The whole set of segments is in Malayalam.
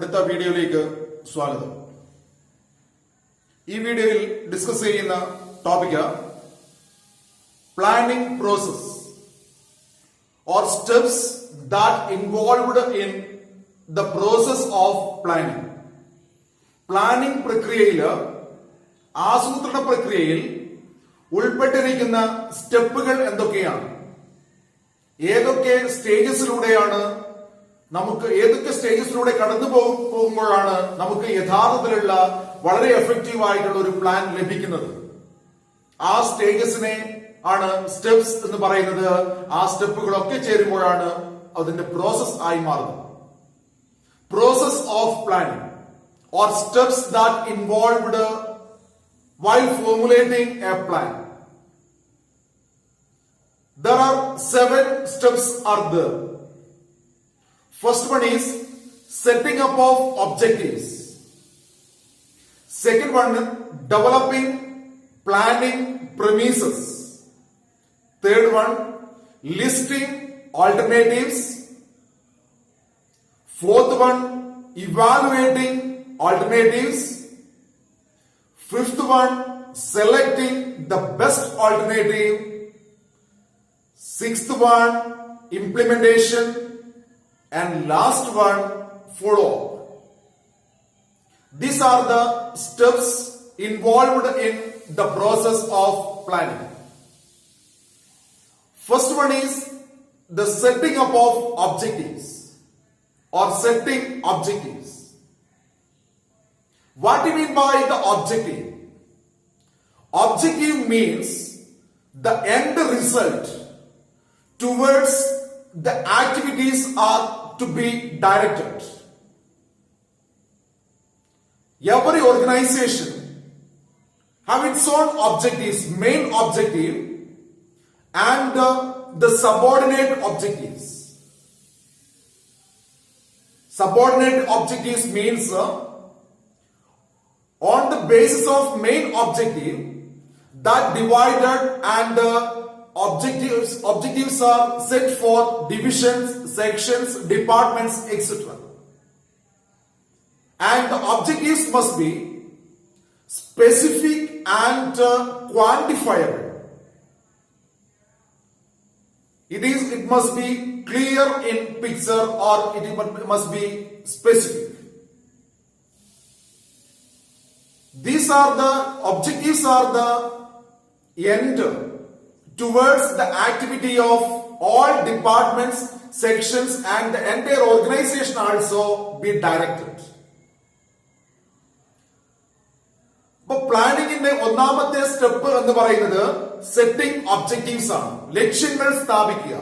അടുത്ത വീഡിയോയിലേക്ക് സ്വാഗതം. ഈ വീഡിയോയിൽ ഡിസ്കസ് ചെയ്യുന്ന topic planning process or steps that involved in the process of planning. Planning പ്രക്രിയയിൽ ആസൂത്രണ പ്രക്രിയയിൽ ഉൾപ്പെട്ടിരിക്കുന്ന സ്റ്റെപ്പുകൾ എന്തൊക്കെയാണ്, ഏതൊക്കെ സ്റ്റേജസിലൂടെയാണ് ഏതൊക്കെ സ്റ്റേജസിലൂടെ കടന്നു പോകുമ്പോഴാണ് നമുക്ക് യഥാർത്ഥത്തിലുള്ള വളരെ എഫക്റ്റീവ് ആയിട്ടുള്ള ഒരു പ്ലാൻ ലഭിക്കുന്നത്. ആ സ്റ്റേജസിനെ ആണ് സ്റ്റെപ്സ് എന്ന് പറയുന്നത്. ആ സ്റ്റെപ്പുകളൊക്കെ ചേരുമ്പോഴാണ് അതിന്റെ പ്രോസസ് ആയി മാറുന്നത്. Process of planning or steps that involved while formulating a plan. There are 7 steps are there. First one is setting up of objectives. Second one, developing planning premises. Third one, listing alternatives. Fourth one, evaluating alternatives. Fifth one, selecting the best alternative. Sixth one, implementation. And last one, follow-up. These are the steps involved in the process of planning. First one is the setting up of objectives or setting objectives. What do you mean by the objective? Objective means the end result towards the activities are to be directed. Every organization have its own objectives, main objective and the subordinate objectives. Subordinate objectives means on the basis of main objective, that divided and objectives are set for divisions, sections, departments, etc. And the objectives must be specific and quantifiable. It must be clear in picture or it must be specific. These are the objectives are the end towards the activity of all departments, sections and the entire organization also be directed. അപ്പോൾ പ്ലാനിങ്ങിന്റെ ഒന്നാമത്തെ സ്റ്റെപ്പ് എന്ന് പറയുന്നത് സെറ്റിംഗ് ഒബ്ജക്റ്റീവ്സ് ആണ്. ലക്ഷ്യങ്ങൾ സ്ഥാപിക്കുക.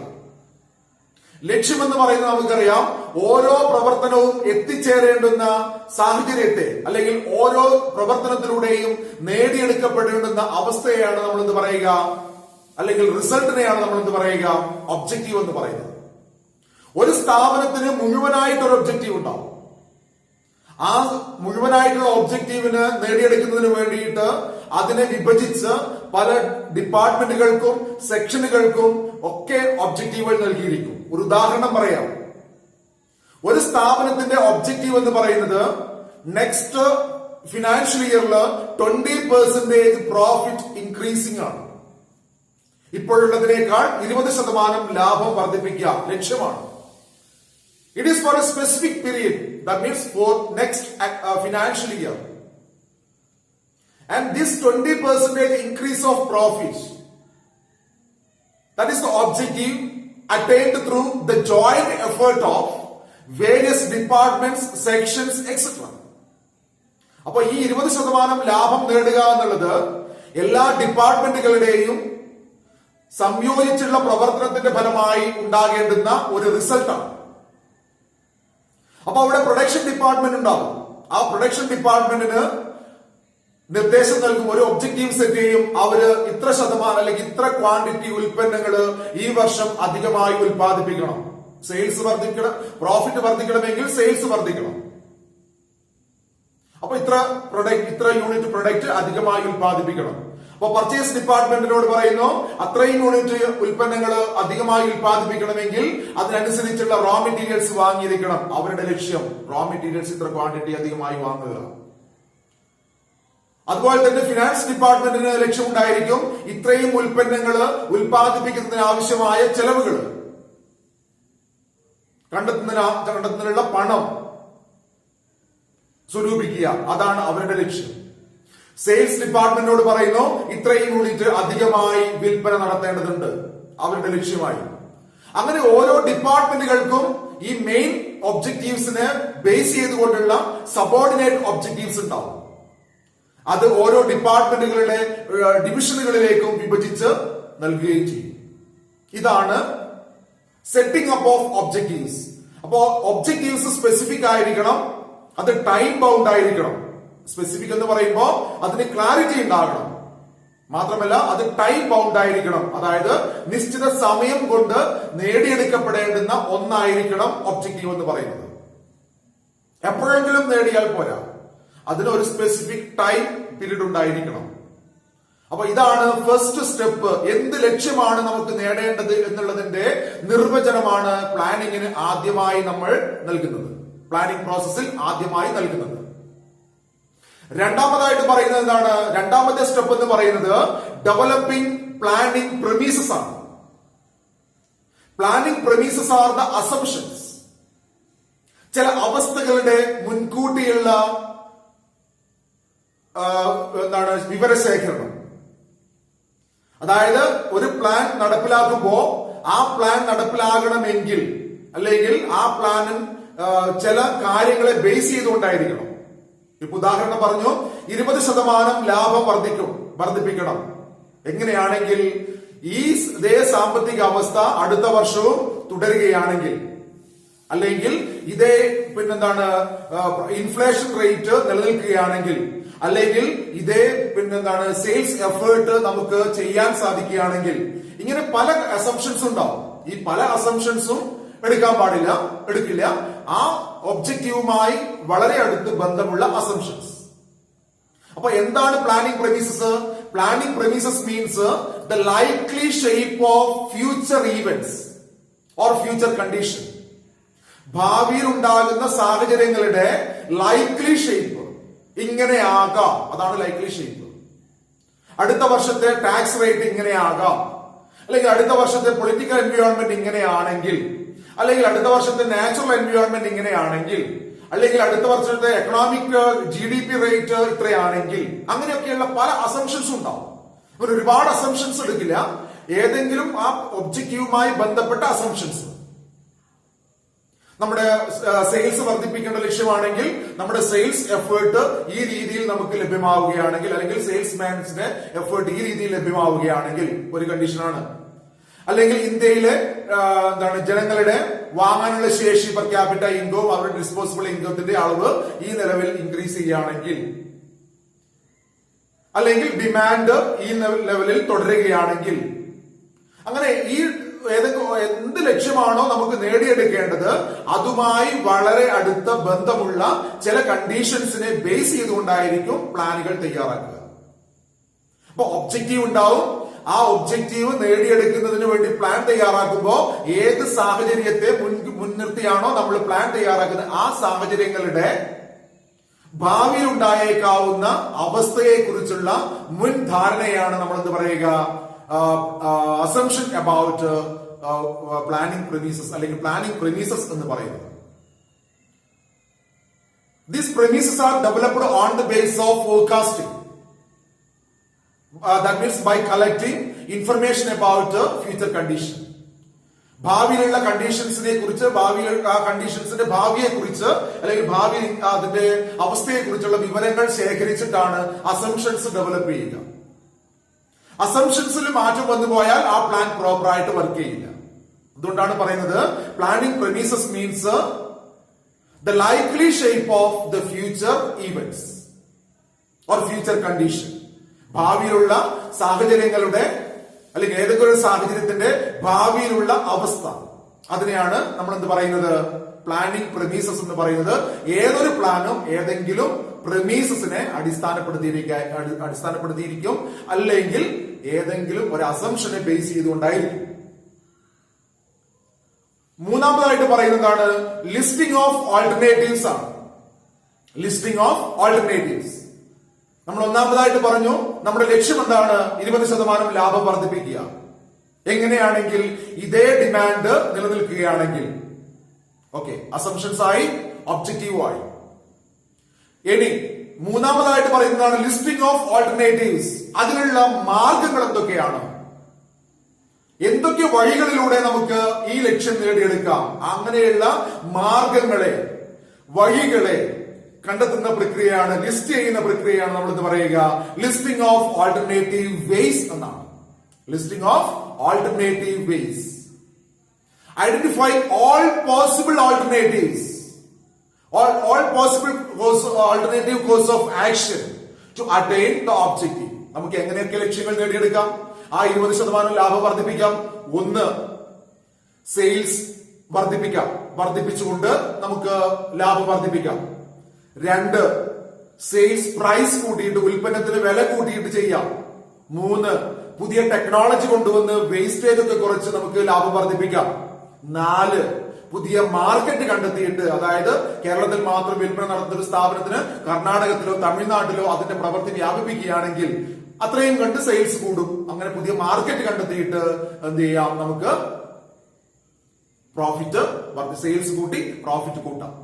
ലക്ഷ്യം എന്ന് പറയുന്നത് നമുക്കറിയാം, ഓരോ പ്രവർത്തനവും എത്തിച്ചേരേണ്ടുന്ന സാഹചര്യത്തെ അല്ലെങ്കിൽ ഓരോ പ്രവർത്തനത്തിലൂടെയും നേടിയെടുക്കപ്പെടേണ്ടുന്ന അവസ്ഥയെയാണ് നമ്മൾ എന്ത് പറയുക, അല്ലെങ്കിൽ റിസൾട്ടിനെയാണ് നമ്മൾ എന്ത് പറയുക, ഒബ്ജക്റ്റീവ് എന്ന് പറയുന്നത്. ഒരു സ്ഥാപനത്തിന് മുഴുവനായിട്ടൊരു ഒബ്ജക്റ്റീവ് ഉണ്ടാവും. ആ മുഴുവനായിട്ടുള്ള ഒബ്ജക്റ്റീവിന് നേടിയെടുക്കുന്നതിന് വേണ്ടിയിട്ട് അതിനെ വിഭജിച്ച് പല ഡിപ്പാർട്ട്മെന്റുകൾക്കും സെക്ഷനുകൾക്കും ഒക്കെ ഒബ്ജക്റ്റീവുകൾ നൽകിയിരിക്കും. ഒരു ഉദാഹരണം പറയാം. ഒരു സ്ഥാപനത്തിന്റെ ഒബ്ജക്റ്റീവ് എന്ന് പറയുന്നത് നെക്സ്റ്റ് ഫിനാൻഷ്യൽ ഇയറിൽ 20% പ്രോഫിറ്റ് ഇൻക്രീസിംഗ് ആണ്. ഇപ്പോഴുള്ളതിനേക്കാൾ 20% ലാഭം വർദ്ധിപ്പിക്കുക ലക്ഷ്യമാണ്. It is for a specific period, that means for next financial year. And this 20% increase of profit, that is the objective attained through the joint effort of various departments, sections, etc. അപ്പോൾ ഈ 20% ലാഭം നേടുക എന്നുള്ളത് എല്ലാ ഡിപ്പാർട്ട്മെന്റുകളുടെയും സംയോജിച്ചുള്ള പ്രവർത്തനത്തിന്റെ ഫലമായി ഉണ്ടാകേണ്ടുന്ന ഒരു റിസൾട്ടാണ്. അപ്പൊ അവിടെ പ്രൊഡക്ഷൻ ഡിപ്പാർട്ട്മെന്റ് ഉണ്ടാവും. ആ പ്രൊഡക്ഷൻ ഡിപ്പാർട്ട്മെന്റിന് നിർദ്ദേശം നൽകും, ഒരു ഒബ്ജക്റ്റീവ് സെറ്റ് ചെയ്യും. അവര് ഇത്ര ശതമാനം അല്ലെങ്കിൽ ഇത്ര ക്വാണ്ടിറ്റി ഉൽപ്പന്നങ്ങൾ ഈ വർഷം അധികമായി ഉൽപ്പാദിപ്പിക്കണം. സെയിൽസ് വർദ്ധിക്കണം, പ്രോഫിറ്റ് വർദ്ധിക്കണമെങ്കിൽ സെയിൽസ് വർദ്ധിക്കണം. അപ്പൊ ഇത്ര യൂണിറ്റ് പ്രൊഡക്റ്റ് അധികമായി ഉൽപ്പാദിപ്പിക്കണം. അപ്പൊ പർച്ചേസ് ഡിപ്പാർട്ട്മെന്റിനോട് പറയുന്നു അത്രയും യൂണിറ്റ് ഉൽപ്പന്നങ്ങൾ അധികമായി ഉൽപ്പാദിപ്പിക്കണമെങ്കിൽ അതിനനുസരിച്ചുള്ള റോ മെറ്റീരിയൽസ് വാങ്ങിയിരിക്കണം. അവരുടെ ലക്ഷ്യം റോ മെറ്റീരിയൽസ് ഇത്ര ക്വാണ്ടിറ്റി അധികമായി വാങ്ങുക. അതുപോലെ തന്നെ ഫിനാൻസ് ഡിപ്പാർട്ട്മെന്റിന് ലക്ഷ്യമുണ്ടായിരിക്കും ഇത്രയും ഉൽപ്പന്നങ്ങൾ ഉൽപ്പാദിപ്പിക്കുന്നതിന് ആവശ്യമായ ചെലവുകൾ കണ്ടെത്തുന്നതിനുള്ള പണം സ്വരൂപിക്കുക. അതാണ് അവരുടെ ലക്ഷ്യം. സെയിൽസ് ഡിപ്പാർട്ട്മെന്റിനോട് പറയുന്നു ഇത്രയും യൂണിറ്റ് അധികമായി വിൽപ്പന നടത്തേണ്ടതുണ്ട്, അവരുടെ ലക്ഷ്യമായി. അങ്ങനെ ഓരോ ഡിപ്പാർട്ട്മെന്റുകൾക്കും ഈ മെയിൻ ഒബ്ജക്റ്റീവ്സിനെ ബേസ് ചെയ്തുകൊണ്ടുള്ള സബോർഡിനേറ്റ് ഒബ്ജക്റ്റീവ്സ് ഉണ്ടാവും. അത് ഓരോ ഡിപ്പാർട്ട്മെന്റുകളുടെ ഡിവിഷനുകളിലേക്കും വിഭജിച്ച് നൽകുകയും ചെയ്യും. ഇതാണ് സെറ്റിംഗ് അപ്പ് ഓഫ് ഒബ്ജക്റ്റീവ്സ്. അപ്പോ ഒബ്ജക്റ്റീവ്സ് സ്പെസിഫിക് ആയിരിക്കണം, അത് ടൈം ബൗണ്ട് ആയിരിക്കണം. സ്പെസിഫിക് എന്ന് പറയുമ്പോൾ അതിന് ക്ലാരിറ്റി ഉണ്ടാകണം, മാത്രമല്ല അത് ടൈം ബൗണ്ട് ആയിരിക്കണം. അതായത് നിശ്ചിത സമയം കൊണ്ട് നേടിയെടുക്കപ്പെടേണ്ടുന്ന ഒന്നായിരിക്കണം ഒബ്ജക്റ്റീവ് എന്ന് പറയുന്നത്. എപ്പോഴെങ്കിലും നേടിയാൽ പോരാ, അതിനൊരു സ്പെസിഫിക് ടൈം പീരീഡ് ഉണ്ടായിരിക്കണം. അപ്പൊ ഇതാണ് ഫസ്റ്റ് സ്റ്റെപ്പ്. എന്ത് ലക്ഷ്യമാണ് നമുക്ക് നേടേണ്ടത് എന്നുള്ളതിന്റെ നിർവചനമാണ് പ്ലാനിങ്ങിന് ആദ്യമായി നമ്മൾ നൽകുന്നത്, പ്ലാനിംഗ് പ്രോസസ്സിൽ ആദ്യമായി നൽകുന്നത്. രണ്ടാമതായിട്ട് പറയുന്നത് എന്താണ്? രണ്ടാമത്തെ സ്റ്റെപ്പ് എന്ന് പറയുന്നത് ഡെവലപ്പിംഗ് പ്ലാനിംഗ് പ്രെമീസസ് ആണ്. Planning premises are the assumptions. ചില അവസ്ഥകളുടെ മുൻകൂട്ടിയുള്ള വിവരശേഖരണം. അതായത് ഒരു പ്ലാൻ നടപ്പിലാക്കുമ്പോ ആ പ്ലാൻ നടപ്പിലാകണമെങ്കിൽ അല്ലെങ്കിൽ ആ പ്ലാനിൽ ചില കാര്യങ്ങളെ ബേസ് ചെയ്തുകൊണ്ടായിരിക്കണം. ഇപ്പൊ ഉദാഹരണം പറഞ്ഞു, 20% ലാഭം വർദ്ധിപ്പിക്കണം. എങ്ങനെയാണെങ്കിൽ ഇതേ സാമ്പത്തിക അവസ്ഥ അടുത്ത വർഷവും തുടരുകയാണെങ്കിൽ, അല്ലെങ്കിൽ ഇതേ ഇൻഫ്ലേഷൻ റേറ്റ് നിലനിൽക്കുകയാണെങ്കിൽ, അല്ലെങ്കിൽ ഇതേ സെയിൽസ് എഫേർട്ട് നമുക്ക് ചെയ്യാൻ സാധിക്കുകയാണെങ്കിൽ, ഇങ്ങനെ പല അസംപ്ഷൻസ് ഉണ്ടാവും. ഈ പല അസംപ്ഷൻസും എടുക്കില്ല ആ ഒബ്ജക്റ്റീവുമായി വളരെ അടുത്ത് ബന്ധമുള്ള അസംപ്ഷൻസ്. അപ്പൊ എന്താണ് planning premises? Planning premises means the likely shape of future events or future condition. ഭാവിയിൽ ഉണ്ടാകുന്ന സാഹചര്യങ്ങളുടെ ലൈക്ലി ഷേപ്പ് ഇങ്ങനെയാകാം, അതാണ് ലൈക്ലി ഷേപ്പ്. അടുത്ത വർഷത്തെ ടാക്സ് റേറ്റ് ഇങ്ങനെയാകാം, അല്ലെങ്കിൽ അടുത്ത വർഷത്തെ പൊളിറ്റിക്കൽ എൻവയോൺമെന്റ് ഇങ്ങനെയാണെങ്കിൽ, അല്ലെങ്കിൽ അടുത്ത വർഷത്തെ നാച്ചുറൽ എൻവയോൺമെന്റ് ഇങ്ങനെയാണെങ്കിൽ, അല്ലെങ്കിൽ അടുത്ത വർഷത്തെ എക്കണോമിക് GDP റേറ്റ് ഇത്രയാണെങ്കിൽ, അങ്ങനെയൊക്കെയുള്ള പല അസംപ്ഷൻസും ഉണ്ടാവും. ഒരുപാട് അസംപ്ഷൻസ് എടുക്കില്ല, ഏതെങ്കിലും ആ ഒബ്ജക്റ്റീവുമായി ബന്ധപ്പെട്ട അസംപ്ഷൻസ്. നമ്മുടെ സെയിൽസ് വർദ്ധിപ്പിക്കേണ്ട ലക്ഷ്യമാണെങ്കിൽ നമ്മുടെ സെയിൽസ് എഫേർട്ട് ഈ രീതിയിൽ നമുക്ക് ലഭ്യമാവുകയാണെങ്കിൽ, അല്ലെങ്കിൽ സെയിൽസ്മാൻസിന്റെ എഫേർട്ട് ഈ രീതിയിൽ ലഭ്യമാവുകയാണെങ്കിൽ ഒരു കണ്ടീഷനാണ്. അല്ലെങ്കിൽ ഇന്ത്യയിലെ ജനങ്ങളുടെ വാങ്ങാനുള്ള ശേഷി പെർ ക്യാപിറ്റ ഇൻകം, അവരുടെ ഡിസ്പോസിബിൾ ഇൻകത്തിന്റെ അളവ് ഈ നിലവിൽ ഇൻക്രീസ് ചെയ്യുകയാണെങ്കിൽ, അല്ലെങ്കിൽ ഡിമാൻഡ് ഈ ലെവലിൽ തുടരുകയാണെങ്കിൽ, അങ്ങനെ ഈ എന്ത് ലക്ഷ്യമാണോ നമുക്ക് നേടിയെടുക്കേണ്ടത് അതുമായി വളരെ അടുത്ത ബന്ധമുള്ള ചില കണ്ടീഷൻസിനെ ബേസ് ചെയ്തുകൊണ്ടായിരിക്കും പ്ലാനുകൾ തയ്യാറാക്കുക. അപ്പൊ ഒബ്ജക്റ്റീവ് ഉണ്ടാവും. ആ ഒബ്ജക്റ്റീവ് നേടിയെടുക്കുന്നതിന് വേണ്ടി പ്ലാൻ തയ്യാറാക്കുമ്പോൾ ഏത് സാഹചര്യത്തെ മുൻനിർത്തിയാണോ നമ്മൾ പ്ലാൻ തയ്യാറാക്കുന്നത് ആ സാഹചര്യങ്ങളുടെ ഭാവിയിൽ ഉണ്ടായേക്കാവുന്ന അവസ്ഥയെ കുറിച്ചുള്ള മുൻധാരണയാണ് നമ്മൾ എന്ത് പറയുക, അസംഷൻ അബൌട്ട് പ്ലാനിംഗ് പ്രെമിസസ് അല്ലെങ്കിൽ പ്ലാനിംഗ് പ്രെമിസസ് എന്ന് പറയുന്നത്. These premises are developed on the basis of forecasting. That means by collecting information about future condition. ഭാവിയിലുള്ള കണ്ടീഷൻസിനെ കുറിച്ച്, ഭാവിയിലുള്ള കണ്ടീഷൻസിന്റെ ഭാവിയെ കുറിച്ച്, അല്ലെങ്കിൽ ഭാവി അതിന്റെ അവസ്ഥയെ കുറിച്ചുള്ള വിവരങ്ങൾ ശേഖരിച്ചിട്ടാണ് അസംഷൻസ് ഡെവലപ്പ് ചെയ്യുക. അസംഷൻസിൽ മാറ്റം വന്നു പോയാൽ ആ പ്ലാൻ പ്രോപ്പർ ആയിട്ട് വർക്ക് ചെയ്യില്ല. അതുകൊണ്ടാണ് പറയുന്നത് planning premises means the likely shape of the future events or future condition. ഭാവിയിലുള്ള സാഹചര്യങ്ങളുടെ അല്ലെങ്കിൽ ഏതെങ്കിലും ഒരു സാഹചര്യത്തിന്റെ ഭാവിയിലുള്ള അവസ്ഥ, അതിനെയാണ് നമ്മൾ എന്ത് പറയുന്നത്, പ്ലാനിംഗ് പ്രെമീസസ് എന്ന് പറയുന്നത്. ഏതൊരു പ്ലാനും ഏതെങ്കിലും പ്രെമീസസിനെ അടിസ്ഥാനപ്പെടുത്തിയിരിക്കും, അല്ലെങ്കിൽ ഏതെങ്കിലും ഒരു അസംഷനെ ബേസ് ചെയ്തുകൊണ്ടായിരിക്കും. മൂന്നാമതായിട്ട് പറയുന്നതാണ് ലിസ്റ്റിംഗ് ഓഫ് ആൾട്ടർനേറ്റീവ്സ് ആണ്. Listing of alternatives. നമ്മൾ ഒന്നാമതായിട്ട് പറഞ്ഞു നമ്മുടെ ലക്ഷ്യം എന്താണ്, 20% ലാഭം വർദ്ധിപ്പിക്കുക. എങ്ങനെയാണെങ്കിൽ ഇതേ ഡിമാൻഡ് നിലനിൽക്കുകയാണെങ്കിൽ. ഓക്കെ, അസംഷൻസ് ആയി, ഒബ്ജക്റ്റീവ് ആയി. ഇനി മൂന്നാമതായിട്ട് പറയുന്നതാണ് ലിസ്റ്റിംഗ് ഓഫ് ആൾട്ടർനേറ്റീവ്സ്. അതിനുള്ള മാർഗങ്ങൾ എന്തൊക്കെയാണ്, എന്തൊക്കെ വഴികളിലൂടെ നമുക്ക് ഈ ലക്ഷ്യം നേടിയെടുക്കാം. അങ്ങനെയുള്ള മാർഗങ്ങളെ, വഴികളെ കണ്ടെത്തുന്ന പ്രക്രിയയാണ്, ലിസ്റ്റ് ചെയ്യുന്ന പ്രക്രിയയാണ് നമ്മൾ എന്ന് പറയുക ലിസ്റ്റിംഗ് ഓഫ് ആൾട്ടർനേറ്റീവ് വേസ് എന്നാണ്. Listing of alternative ways. Identify all possible alternatives, all possible alternative course of action to attain the objective. നമുക്ക് എങ്ങനെയൊക്കെ ലക്ഷ്യങ്ങൾ നേടിയെടുക്കാം, ആ 20% ലാഭം വർദ്ധിപ്പിക്കാം. ഒന്ന്, സെയിൽസ് വർദ്ധിപ്പിക്കാം, വർദ്ധിപ്പിച്ചുകൊണ്ട് നമുക്ക് ലാഭം വർദ്ധിപ്പിക്കാം. രണ്ട്, സെയിൽസ് പ്രൈസ് കൂട്ടിയിട്ട്, ഉൽപ്പന്നത്തിന് വില കൂട്ടിയിട്ട് ചെയ്യാം. മൂന്ന്, പുതിയ ടെക്നോളജി കൊണ്ടുവന്ന് വേസ്റ്റേജ് ഒക്കെ കുറച്ച് നമുക്ക് ലാഭം വർദ്ധിപ്പിക്കാം. നാല്, പുതിയ മാർക്കറ്റ് കണ്ടെത്തിയിട്ട്, അതായത് കേരളത്തിൽ മാത്രം വിൽപ്പന നടത്തുന്ന ഒരു സ്ഥാപനത്തിന് കർണാടകത്തിലോ തമിഴ്നാട്ടിലോ അതിന്റെ പ്രവൃത്തി വ്യാപിപ്പിക്കുകയാണെങ്കിൽ അത്രയും കണ്ട് സെയിൽസ് കൂടും. അങ്ങനെ പുതിയ മാർക്കറ്റ് കണ്ടെത്തിയിട്ട് എന്ത് ചെയ്യാം, നമുക്ക് പ്രോഫിറ്റ്, സെയിൽസ് കൂട്ടി പ്രോഫിറ്റ് കൂട്ടാം.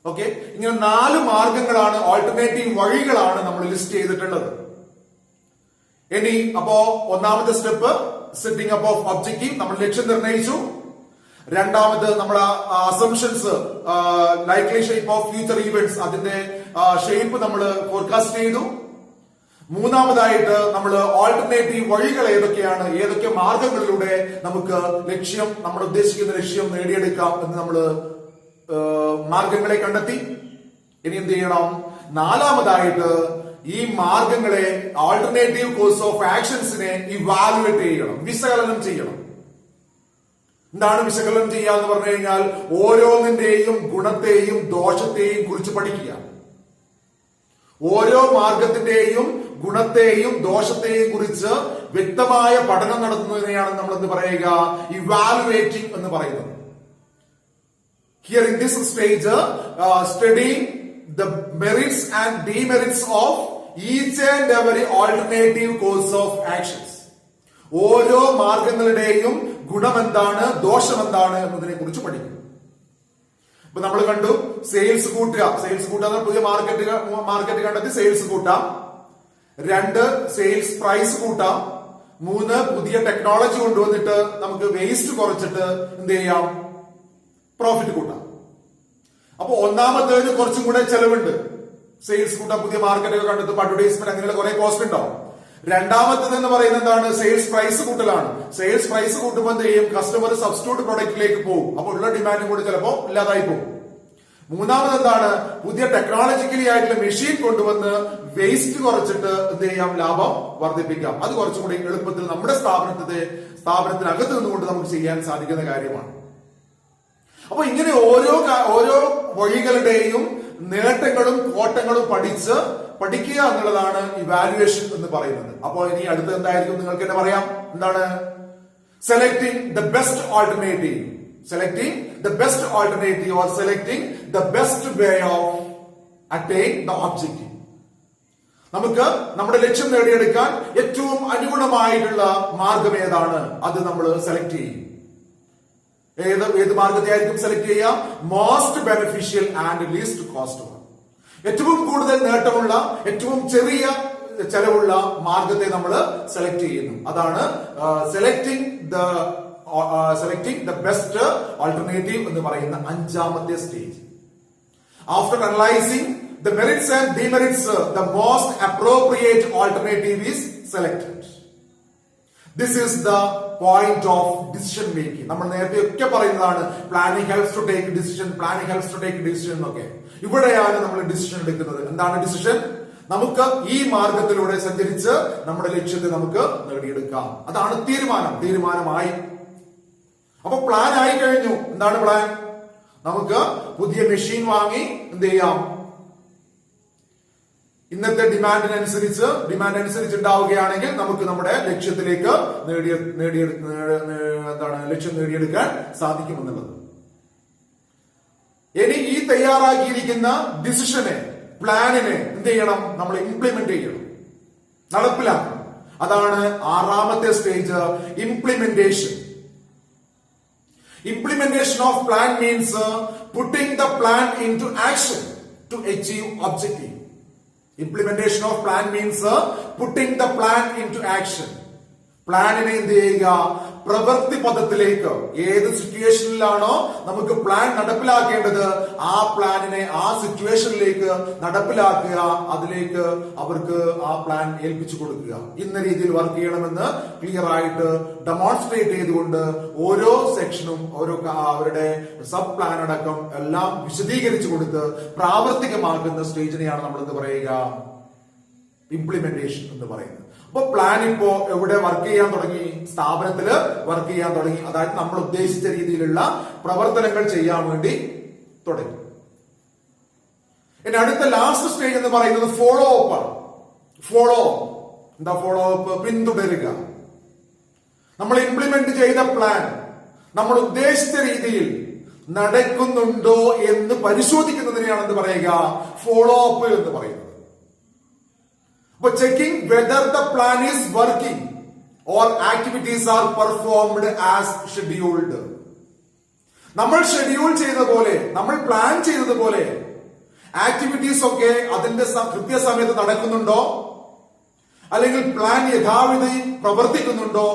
ഓക്കെ, ഇങ്ങനെ 4 മാർഗങ്ങളാണ്, ഓൾട്ടർനേറ്റീവ് വഴികളാണ് നമ്മൾ ലിസ്റ്റ് ചെയ്തിട്ടുള്ളത്. ഇനി അപ്പോ ഒന്നാമത്തെ step setting up of objective, നമ്മൾ ലക്ഷ്യം നിർണ്ണയിച്ചു. രണ്ടാമത് നമ്മുടെ assumptions, likely shape of future events, അതിന്റെ ഷേപ്പ് നമ്മൾ ഫോർകാസ്റ്റ് ചെയ്തു. മൂന്നാമതായിട്ട് നമ്മൾ ഓൾട്ടർനേറ്റീവ് വഴികൾ ഏതൊക്കെയാണ്, ഏതൊക്കെ മാർഗങ്ങളിലൂടെ നമുക്ക് ലക്ഷ്യം, നമ്മൾ ഉദ്ദേശിക്കുന്ന ലക്ഷ്യം നേടിയെടുക്കാം എന്ന് നമ്മൾ മാർഗങ്ങളെ കണ്ടെത്തി. ഇനി എന്ത് ചെയ്യണം, നാലാമതായിട്ട് ഈ മാർഗങ്ങളെ, ആൾട്ടർനേറ്റീവ് കോഴ്സ് ഓഫ് ആക്ഷൻസിനെ ഇവാലുവേറ്റ് ചെയ്യണം, വിശകലനം ചെയ്യണം. എന്താണ് വിശകലനം ചെയ്യുക എന്ന് പറഞ്ഞു കഴിഞ്ഞാൽ, ഓരോന്നിന്റെയും ഗുണത്തെയും ദോഷത്തെയും കുറിച്ച് പഠിക്കുക. ഓരോ മാർഗത്തിന്റെയും ഗുണത്തെയും ദോഷത്തെയും കുറിച്ച് വ്യക്തമായ പഠനം നടത്തുന്നതിനെയാണ് നമ്മൾ എന്ത് പറയുക, ഇവാലുവേറ്റിംഗ് എന്ന് പറയുന്നത്. Here in this stage, studying the merits and demerits of each and every alternative course of actions. ഓരോ മാർഗങ്ങളുടെയും ഗുണമെന്താണ്, ദോഷമെന്താണ് എന്നതിനെ കുറിച്ച് പഠിക്കും. ഇപ്പൊ നമ്മൾ കണ്ടു, സെയിൽസ് കൂട്ടുക, സെയിൽസ് കൂട്ടാതെ പുതിയ മാർക്കറ്റ് കണ്ടെത്തി സെയിൽസ് കൂട്ടാം. 2, സെയിൽസ് പ്രൈസ് കൂട്ടാം. 3, പുതിയ ടെക്നോളജി കൊണ്ടുവന്നിട്ട് നമുക്ക് വേസ്റ്റ് കുറച്ചിട്ട് എന്ത് ചെയ്യാം, പ്രോഫിറ്റ് കൂട്ടാം. അപ്പൊ ഒന്നാമത്തേതിന് കുറച്ചും കൂടെ ചെലവുണ്ട്, സെയിൽസ് കൂട്ടാം, പുതിയ മാർക്കറ്റൊക്കെ കണ്ടെത്തും, അഡ്വർടൈസ്മെന്റ്, അങ്ങനെയുള്ള കുറെ കോസ്റ്റ് ഉണ്ടാവും. രണ്ടാമത്തേത് എന്ന് പറയുന്നത് എന്താണ്, സെയിൽസ് പ്രൈസ് കൂട്ടലാണ്. സെയിൽസ് പ്രൈസ് കൂട്ടുമ്പോൾ എന്ത് ചെയ്യും, കസ്റ്റമർ സബ്സ്റ്റിറ്റ്യൂട്ട് പ്രൊഡക്റ്റിലേക്ക് പോകും, അപ്പോൾ ഉള്ള ഡിമാൻഡും കൂടി ചിലപ്പോൾ ഇല്ലാതായി പോകും. മൂന്നാമത് എന്താണ്, പുതിയ ടെക്നോളജിക്കലി ആയിട്ടുള്ള മെഷീൻ കൊണ്ടുവന്ന് വേസ്റ്റ് കുറച്ചിട്ട് എന്ത് ചെയ്യാം, ലാഭം വർദ്ധിപ്പിക്കാം. അത് കുറച്ചും കൂടി എളുപ്പത്തിൽ നമ്മുടെ സ്ഥാപനത്തിനകത്ത് നിന്നുകൊണ്ട് നമുക്ക് ചെയ്യാൻ സാധിക്കുന്ന കാര്യമാണ്. അപ്പൊ ഇങ്ങനെ ഓരോ വഴികളുടെയും നേട്ടങ്ങളും കോട്ടങ്ങളും പഠിക്കുക എന്നുള്ളതാണ് ഇവാലുവേഷൻ എന്ന് പറയുന്നത്. അപ്പോൾ ഇനി അടുത്ത് എന്തായിരിക്കും നിങ്ങൾക്ക് തന്നെ പറയാം, എന്താണ്, selecting the best alternative, selecting the best alternative or selecting the best way of attain the objective. നമുക്ക് നമ്മുടെ ലക്ഷ്യം നേടിയെടുക്കാൻ ഏറ്റവും അനുഗുണമായിട്ടുള്ള മാർഗം ഏതാണ്, അത് നമ്മൾ സെലക്ട് ചെയ്യും. ഏത് മാർഗത്തെ ആയിരിക്കും സെലക്ട് ചെയ്യുക, most beneficial and least cost. ഏറ്റവും കൂടുതൽ നേട്ടമുള്ള, ഏറ്റവും ചെറിയ ചെലവുള്ള മാർഗത്തെ നമ്മൾ സെലക്ട് ചെയ്യുന്നു. അതാണ് സെലക്ടിങ് ദ ബെസ്റ്റ് ആൾട്ടർനേറ്റീവ് എന്ന് പറയുന്ന 5ാമത്തെ stage. After analysing the merits and demerits, the most appropriate alternative is selected. This is the point of decision making. നമ്മൾ നേരത്തെ ഒക്കെ പറയുന്നതാണ്, planning helps to take decision, planning helps to take decision എന്നൊക്കെ. ഇവിടെയാണ് നമ്മൾ ഡിസിഷൻ എടുക്കുന്നത്. എന്താണ് ഡിസിഷൻ? നമുക്ക് ഈ മാർഗത്തിലൂടെ സഞ്ചരിച്ച് നമ്മുടെ ലക്ഷ്യത്തെ നമുക്ക് നേടിയെടുക്കാം. അതാണ് തീരുമാനമായി. അപ്പൊ പ്ലാൻ ആയി കഴിഞ്ഞു. എന്താണ് പ്ലാൻ? നമുക്ക് പുതിയ മെഷീൻ വാങ്ങി എന്ത് ചെയ്യാം? ഇന്നത്തെ ഡിമാൻഡ് അനുസരിച്ച് ഉണ്ടാവുകയാണെങ്കിൽ നമുക്ക് നമ്മുടെ ലക്ഷ്യത്തിലേക്ക് ലക്ഷ്യം നേടിയെടുക്കാൻ സാധിക്കുമെന്നുള്ളത്. ഇനി ഈ തയ്യാറാക്കിയിരിക്കുന്ന ഡിസിഷനെ, പ്ലാനിനെ എന്ത് ചെയ്യണം? നമ്മൾ ഇംപ്ലിമെന്റ് ചെയ്യണം, നടപ്പിലാക്കണം. അതാണ് ആറാമത്തെ stage, implementation. Implementation of plan means putting the plan into action to achieve objective. Implementation of plan means putting the plan into action. പ്ലാനിനെ എന്ത് ചെയ്യുക? പ്രവൃത്തി പദത്തിലേക്ക്. ഏത് സിറ്റുവേഷനിലാണോ നമുക്ക് പ്ലാൻ നടപ്പിലാക്കേണ്ടത്, ആ പ്ലാനിനെ ആ സിറ്റുവേഷനിലേക്ക് നടപ്പിലാക്കുക. അതിലേക്ക് അവർക്ക് ആ പ്ലാൻ ഏൽപ്പിച്ചു കൊടുക്കുക. ഇന്ന രീതിയിൽ വർക്ക് ചെയ്യണമെന്ന് ക്ലിയർ ആയിട്ട് ഡെമോൺസ്ട്രേറ്റ് ചെയ്തുകൊണ്ട് ഓരോ സെക്ഷനും അവരുടെ സബ് പ്ലാൻ അടക്കം എല്ലാം വിശദീകരിച്ചു കൊടുത്ത് പ്രാവർത്തികമാക്കുന്ന സ്റ്റേജിനെയാണ് നമ്മൾ എന്ത് പറയുക? ഇംപ്ലിമെന്റേഷൻ എന്ന് പറയുന്നത്. അപ്പൊ പ്ലാൻ ഇപ്പോ എവിടെ വർക്ക് ചെയ്യാൻ തുടങ്ങി? സ്ഥാപനത്തില് വർക്ക് ചെയ്യാൻ തുടങ്ങി. അതായത് നമ്മൾ ഉദ്ദേശിച്ച രീതിയിലുള്ള പ്രവർത്തനങ്ങൾ ചെയ്യാൻ വേണ്ടി തുടങ്ങി. ഇനി അടുത്ത ലാസ്റ്റ് സ്റ്റേജ് എന്ന് പറയുന്നത് ഫോളോ അപ്പ് ആണ്. Follow up? പിന്തുടരുക. നമ്മൾ ഇംപ്ലിമെന്റ് ചെയ്ത പ്ലാൻ നമ്മൾ ഉദ്ദേശിച്ച രീതിയിൽ നടക്കുന്നുണ്ടോ എന്ന് പരിശോധിക്കുന്നതിനെയാണ് എന്ത് പറയുക? ഫോളോ അപ്പ് എന്ന് പറയുന്നത്. But checking whether the plan is working or activities are performed as scheduled. നമ്മൾ ഷെഡ്യൂൾ ചെയ്ത പോലെ, നമ്മൾ പ്ലാൻ ചെയ്തതുപോലെ ആക്ടിവിറ്റീസ് ഒക്കെ അതിന്റെ കൃത്യസമയത്ത് നടക്കുന്നുണ്ടോ, അല്ലെങ്കിൽ പ്ലാൻ യഥാവിധി പ്രവർത്തിക്കുന്നുണ്ടോ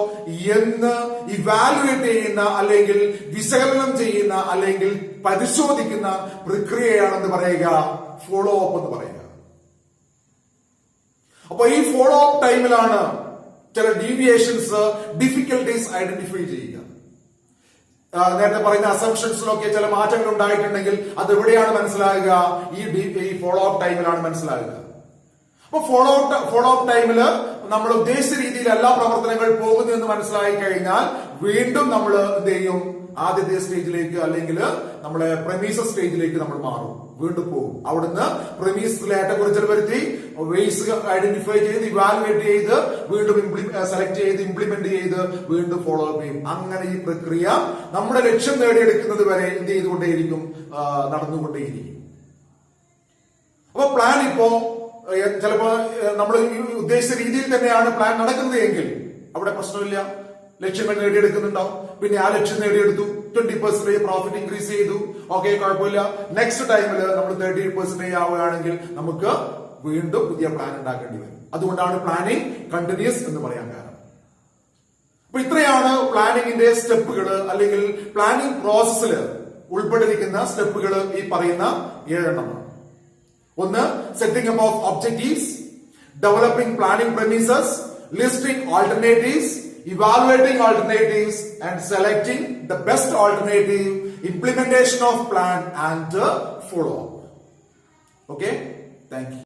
എന്ന് ഇവാലുവേറ്റ് ചെയ്യുന്ന, അല്ലെങ്കിൽ വിശകലനം ചെയ്യുന്ന, അല്ലെങ്കിൽ പരിശോധിക്കുന്ന പ്രക്രിയയാണെന്ന് പറയുക ഫോളോ അപ്പ് എന്ന് പറയുക. അപ്പൊ ഈ ഫോളോ അപ്പ് ടൈമിലാണ് ചില ഡീവിയേഷൻസ്, ഡിഫിക്കൽട്ടീസ് ഐഡന്റിഫൈ ചെയ്യുക. നേരത്തെ പറയുന്ന അസംഷൻസിലൊക്കെ ചില മാറ്റങ്ങൾ ഉണ്ടായിട്ടുണ്ടെങ്കിൽ അത് എവിടെയാണ് മനസ്സിലാകുക? ഈ ഫോളോ അപ്പ് ടൈമിലാണ് മനസ്സിലാകുക. അപ്പൊ ഫോളോ അപ്പ് ടൈമില് നമ്മൾ ഉദ്ദേശിച്ച രീതിയിൽ എല്ലാ പ്രവർത്തനങ്ങൾ പോകുന്നു എന്ന് മനസ്സിലായി കഴിഞ്ഞാൽ വീണ്ടും നമ്മൾ എന്ത് ചെയ്യും? ആദ്യത്തെ സ്റ്റേജിലേക്ക്, അല്ലെങ്കിൽ നമ്മളെ പ്രമീസസ് സ്റ്റേജിലേക്ക് നമ്മൾ മാറും. വീണ്ടും പോകും. അവിടുന്ന് പ്രമീസിലെ ഏറ്റക്കുറച്ചിൽ വരുത്തി, വേസ് ഐഡന്റിഫൈ ചെയ്ത്, ഇവാലുവേറ്റ് ചെയ്ത്, വീണ്ടും സെലക്ട് ചെയ്ത്, ഇംപ്ലിമെന്റ് ചെയ്ത്, വീണ്ടും ഫോളോ അപ്പ് ചെയ്യും. അങ്ങനെ ഈ പ്രക്രിയ നമ്മുടെ ലക്ഷ്യം നേടിയെടുക്കുന്നത് വരെ എന്ത് ചെയ്തുകൊണ്ടേയിരിക്കും? നടന്നുകൊണ്ടേയിരിക്കും. അപ്പൊ പ്ലാൻ ഇപ്പോ ചിലപ്പോ നമ്മൾ ഉദ്ദേശിച്ച രീതിയിൽ തന്നെയാണ് പ്ലാൻ നടക്കുന്നത് എങ്കിൽ അവിടെ പ്രശ്നമില്ല, ലക്ഷ്യങ്ങൾ നേടിയെടുക്കുന്നുണ്ടാവും. പിന്നെ ആ ലക്ഷ്യം നേടിയെടുത്തു, 20% പ്രോഫിറ്റ് ഇൻക്രീസ് ചെയ്തു, ഓക്കെ, കുഴപ്പമില്ല. നെക്സ്റ്റ് ടൈമിൽ നമ്മൾ 30% ആവുകയാണെങ്കിൽ നമുക്ക് വീണ്ടും പുതിയ പ്ലാൻ ഉണ്ടാക്കേണ്ടി വരും. അതുകൊണ്ടാണ് പ്ലാനിങ് കണ്ടിന്യൂസ് എന്ന് പറയാൻ കാരണം. അപ്പൊ ഇത്രയാണ് പ്ലാനിങ്ങിന്റെ സ്റ്റെപ്പുകൾ, അല്ലെങ്കിൽ പ്ലാനിങ് പ്രോസസ്സിൽ ഉൾപ്പെട്ടിരിക്കുന്ന സ്റ്റെപ്പുകൾ. ഈ പറയുന്ന 7 എണ്ണമാണ്. ഒന്ന്, setting up of objectives, developing planning premises, listing alternatives, evaluating alternatives, and selecting the best alternative, implementation of plan, and follow up. Okay, thank you.